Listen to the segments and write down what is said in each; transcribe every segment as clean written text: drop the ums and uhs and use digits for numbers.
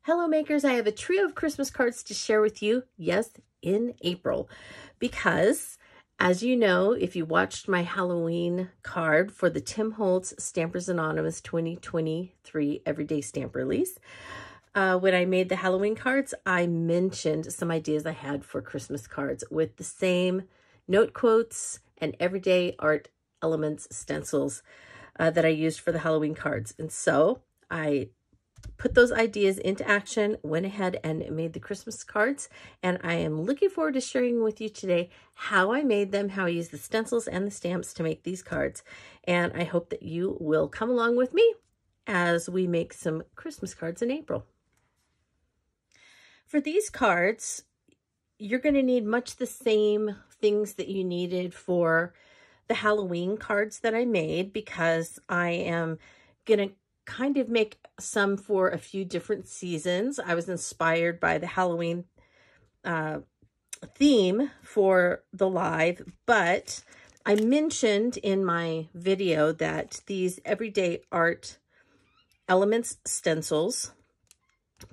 Hello makers, I have a trio of Christmas cards to share with you, yes, in April, because as you know, if you watched my Halloween card for the Tim Holtz Stampers Anonymous 2023 Everyday Stamp Release, when I made the Halloween cards, I mentioned some ideas I had for Christmas cards with the same note quotes and Everyday Art Elements Stencils that I used for the Halloween cards. And so I put those ideas into action, went ahead and made the Christmas cards, and I am looking forward to sharing with you today how I made them, how I used the stencils and the stamps to make these cards. And I hope that you will come along with me as we make some Christmas cards in April. For these cards, you're going to need much the same things that you needed for the Halloween cards that I made, because I am going to kind of make some for a few different seasons. I was inspired by the Halloween theme for the live, but I mentioned in my video that these Everyday Art Elements Stencils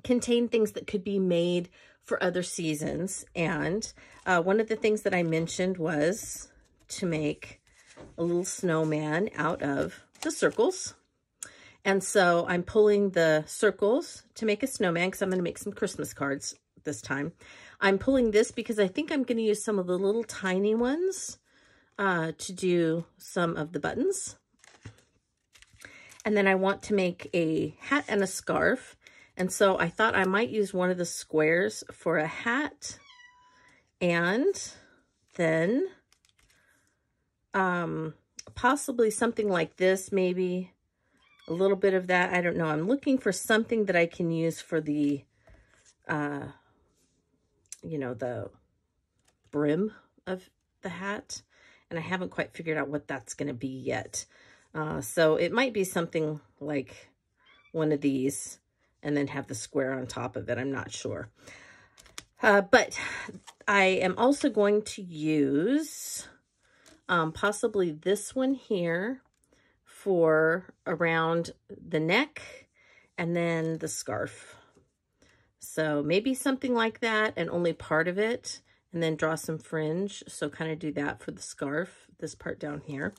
contain things that could be made for other seasons. And one of the things that I mentioned was to make a little snowman out of the circles. And so I'm pulling the circles to make a snowman because I'm going to make some Christmas cards this time. I'm pulling this because I think I'm going to use some of the little tiny ones to do some of the buttons. And then I want to make a hat and a scarf. And so I thought I might use one of the squares for a hat. And then possibly something like this, maybe. A little bit of that. I don't know. I'm looking for something that I can use for the, you know, the brim of the hat. And I haven't quite figured out what that's going to be yet. So it might be something like one of these and then have the square on top of it. I'm not sure. But I am also going to use possibly this one here for around the neck and then the scarf. So maybe something like that and only part of it, and then draw some fringe. So kind of do that for the scarf, this part down here.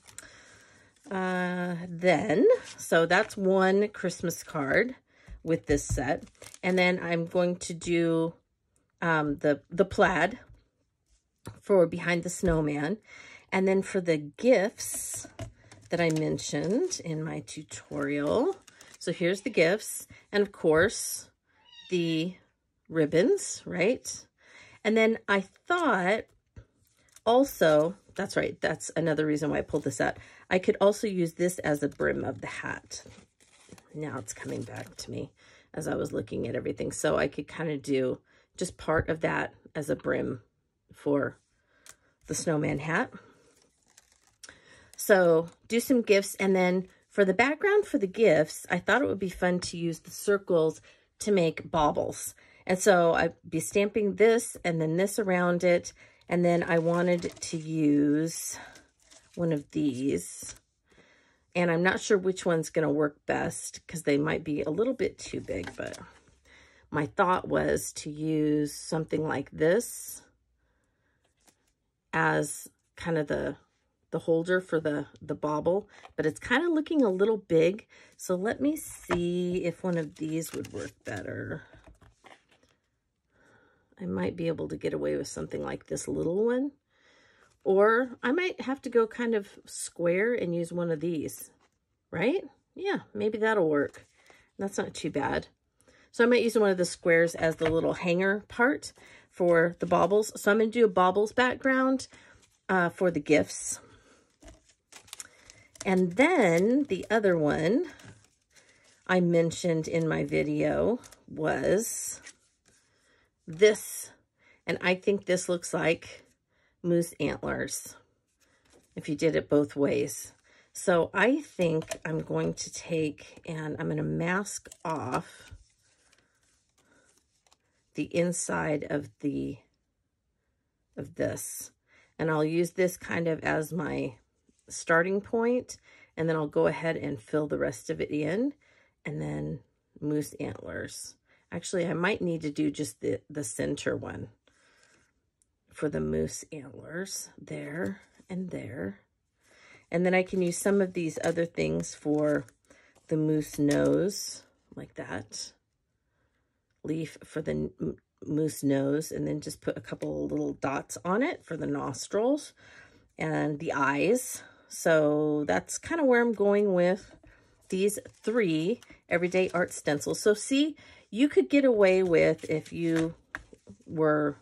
So that's one Christmas card with this set. And then I'm going to do the plaid for behind the snowman. And then for the gifts that I mentioned in my tutorial. So here's the gifts, and of course the ribbons, right? And then I thought also, that's right, that's another reason why I pulled this out. I could also use this as the brim of the hat. Now it's coming back to me as I was looking at everything. So I could kind of do just part of that as a brim for the snowman hat. So do some gifts, and then for the background for the gifts, I thought it would be fun to use the circles to make baubles. And so I'd be stamping this and then this around it, and then I wanted to use one of these. And I'm not sure which one's going to work best because they might be a little bit too big, but my thought was to use something like this as kind of the holder for the bauble, but it's kind of looking a little big. So let me see if one of these would work better. I might be able to get away with something like this little one, or I might have to go kind of square and use one of these, right? Yeah, maybe that'll work. That's not too bad. So I might use one of the squares as the little hanger part for the baubles. So I'm going to do a baubles background for the gifts. And then the other one I mentioned in my video was this. And I think this looks like moose antlers if you did it both ways. So I think I'm going to take and I'm going to mask off the inside of this. And I'll use this kind of as my starting point, and then I'll go ahead and fill the rest of it in, and then moose antlers. Actually, I might need to do just the center one for the moose antlers, there and there. And then I can use some of these other things for the moose nose, like that. Leaf for the moose nose, and then just put a couple little dots on it for the nostrils and the eyes. So that's kind of where I'm going with these 3 Everyday Art stencils. So see, you could get away with, if you were,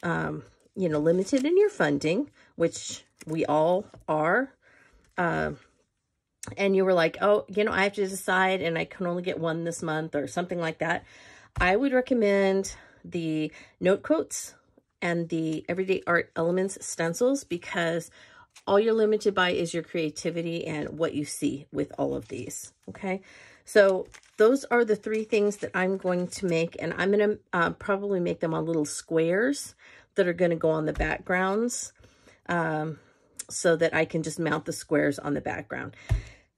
you know, limited in your funding, which we all are, and you were like, oh, you know, I have to decide and I can only get one this month or something like that, I would recommend the note quotes and the Everyday Art Elements stencils, because all you're limited by is your creativity and what you see with all of these. Okay, so those are the 3 things that I'm going to make, and I'm going to probably make them on little squares that are going to go on the backgrounds, so that I can just mount the squares on the background.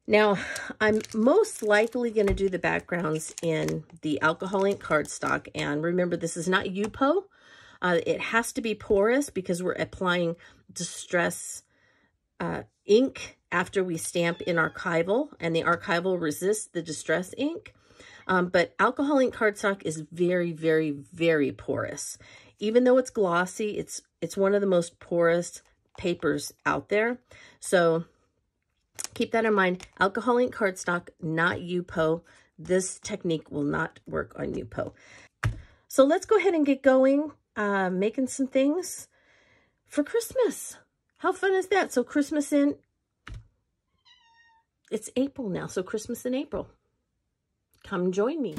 Now, I'm most likely going to do the backgrounds in the alcohol ink cardstock. And remember, this is not UPO. It has to be porous because we're applying distress ink after we stamp in Archival. And the Archival resists the distress ink. But alcohol ink cardstock is very, very, very porous. Even though it's glossy, it's one of the most porous papers out there. So keep that in mind. Alcohol ink cardstock, not UPO. This technique will not work on UPO. So let's go ahead and get going, making some things for Christmas. How fun is that? So Christmas it's April now, so Christmas in April. Come join me.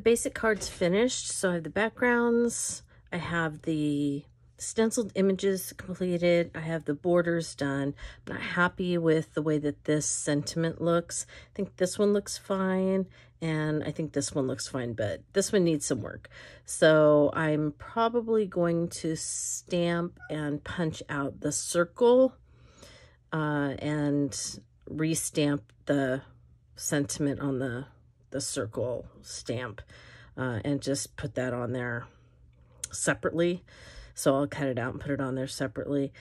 basic cards finished. So I have the backgrounds, I have the stenciled images completed, I have the borders done. I'm not happy with the way that this sentiment looks. I think this one looks fine, and I think this one looks fine, but this one needs some work. So I'm probably going to stamp and punch out the circle and restamp the sentiment on the circle stamp and just put that on there separately. So I'll cut it out and put it on there separately.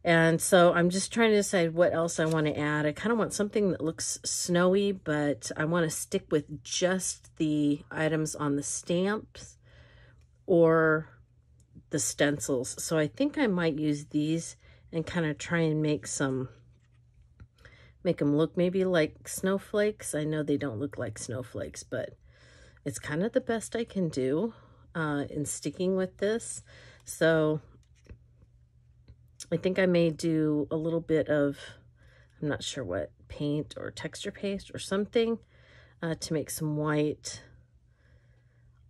And so I'm just trying to decide what else I want to add. I kind of want something that looks snowy, but I want to stick with just the items on the stamps or the stencils. So I think I might use these and kind of try and make them look maybe like snowflakes. I know they don't look like snowflakes, but it's kind of the best I can do in sticking with this. So I think I may do a little bit of, I'm not sure what, paint or texture paste or something to make some white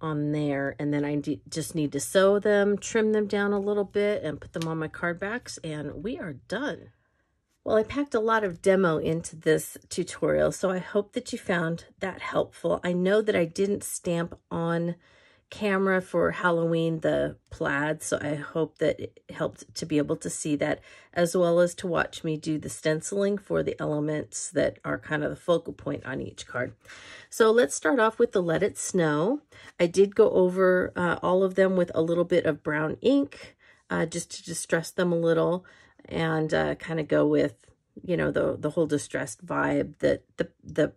on there. And then I just need to sew them, trim them down a little bit, and put them on my card backs, and we are done. Well, I packed a lot of demo into this tutorial, so I hope that you found that helpful. I know that I didn't stamp on camera for Halloween the plaid, so I hope that it helped to be able to see that, as well as to watch me do the stenciling for the elements that are kind of the focal point on each card. So let's start off with the Let It Snow. I did go over all of them with a little bit of brown ink just to distress them a little, and kind of go with, you know, the whole distressed vibe that the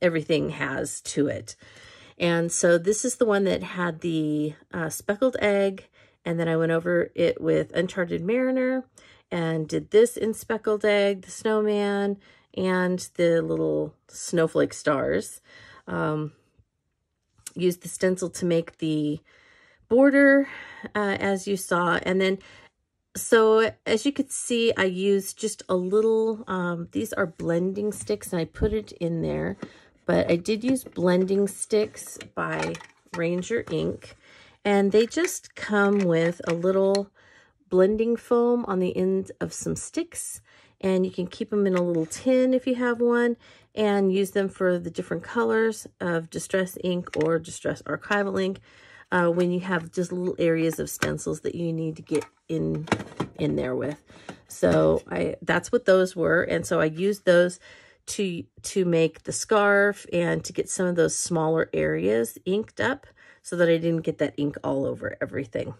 everything has to it. And so this is the one that had the speckled egg, and then I went over it with Uncharted Mariner and did this in speckled egg, the snowman, and the little snowflake stars. Used the stencil to make the border, as you saw, and then so as you could see, I used just a little, these are blending sticks, and I put it in there. But I did use blending sticks by Ranger Ink, and they just come with a little blending foam on the end of some sticks, and you can keep them in a little tin if you have one, and use them for the different colors of Distress ink or Distress Archival ink when you have just little areas of stencils that you need to get in there with. So that's what those were, and so I used those to make the scarf and to get some of those smaller areas inked up so that I didn't get that ink all over everything.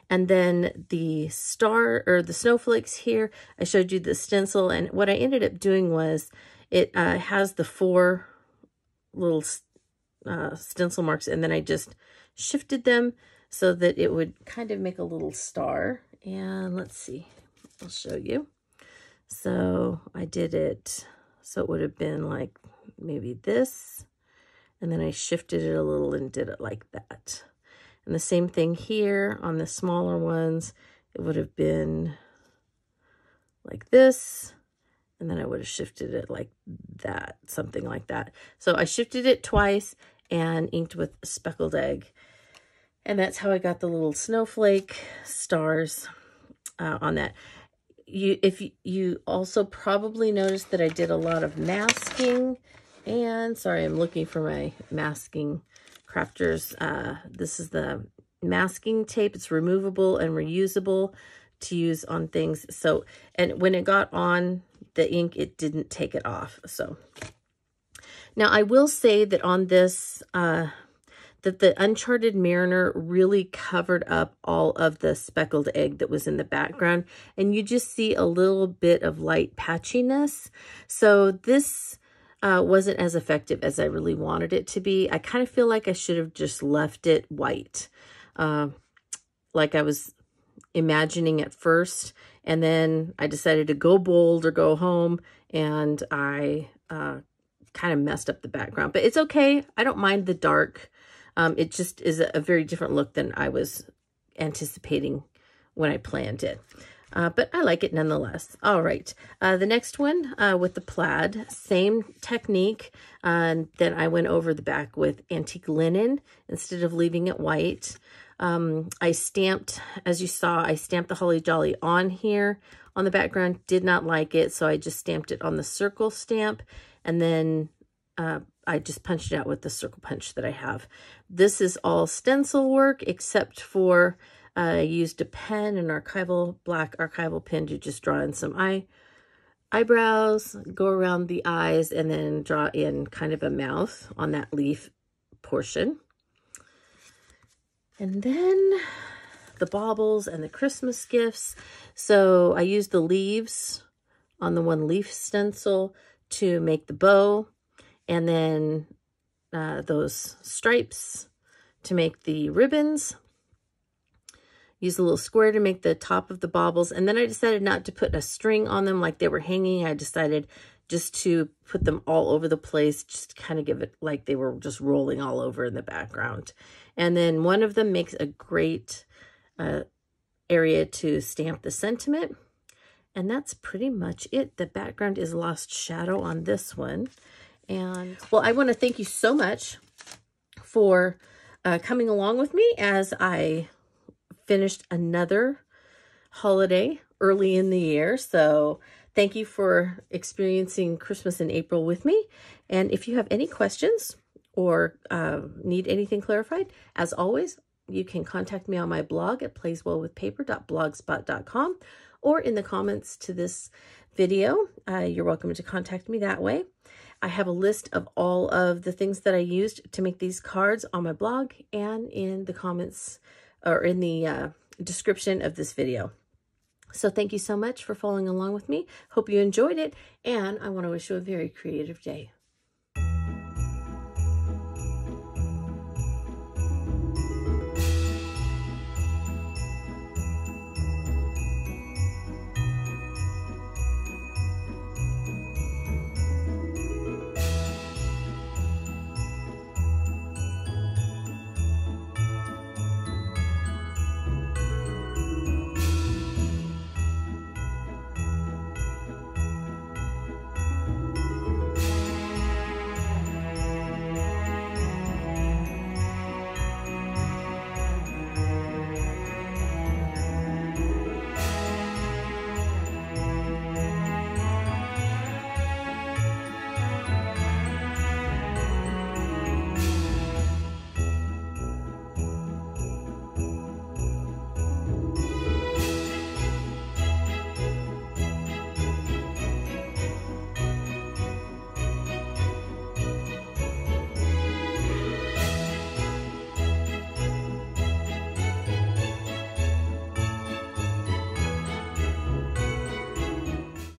And then the star or the snowflakes here, I showed you the stencil, and what I ended up doing was it has the 4 little stencil marks, and then I just shifted them so that it would kind of make a little star. And let's see, I'll show you. So I did it, so it would have been like maybe this, and then I shifted it a little and did it like that. And the same thing here on the smaller ones, it would have been like this, and then I would have shifted it like that, something like that. So I shifted it twice and inked with speckled egg. And that's how I got the little snowflake stars on that. You also probably noticed that I did a lot of masking, and sorry, I'm looking for my masking crafters. This is the masking tape. It's removable and reusable to use on things. So, and when it got on the ink, it didn't take it off. So now I will say that on this, that the Uncharted Mariner really covered up all of the speckled egg that was in the background, and you just see a little bit of light patchiness. So this wasn't as effective as I really wanted it to be. I kind of feel like I should have just left it white, like I was imagining at first, and then I decided to go bold or go home, and I kind of messed up the background. But it's okay. I don't mind the dark. It just is a very different look than I was anticipating when I planned it. but I like it nonetheless. All right, the next one with the plaid, same technique. Then I went over the back with antique linen instead of leaving it white. I stamped, as you saw, I stamped the Holly Jolly on here on the background. Did not like it, so I just stamped it on the circle stamp, and then I just punched it out with the circle punch that I have. This is all stencil work except for I used a pen, an Archival, black Archival pen, to just draw in some eyebrows, go around the eyes, and then draw in kind of a mouth on that leaf portion. And then the baubles and the Christmas gifts. So I used the leaves on the one leaf stencil to make the bow, and then those stripes to make the ribbons. Use a little square to make the top of the baubles. And then I decided not to put a string on them like they were hanging. I decided just to put them all over the place, just to kind of give it like they were just rolling all over in the background. And then one of them makes a great area to stamp the sentiment. And that's pretty much it. The background is Lost Shadow on this one. And well, I want to thank you so much for coming along with me as I finished another holiday early in the year. So thank you for experiencing Christmas in April with me. And if you have any questions or need anything clarified, as always, you can contact me on my blog at playswellwithpaper.blogspot.com, or in the comments to this video. You're welcome to contact me that way. I have a list of all of the things that I used to make these cards on my blog and in the comments or in the description of this video. So thank you so much for following along with me. Hope you enjoyed it, and I want to wish you a very creative day.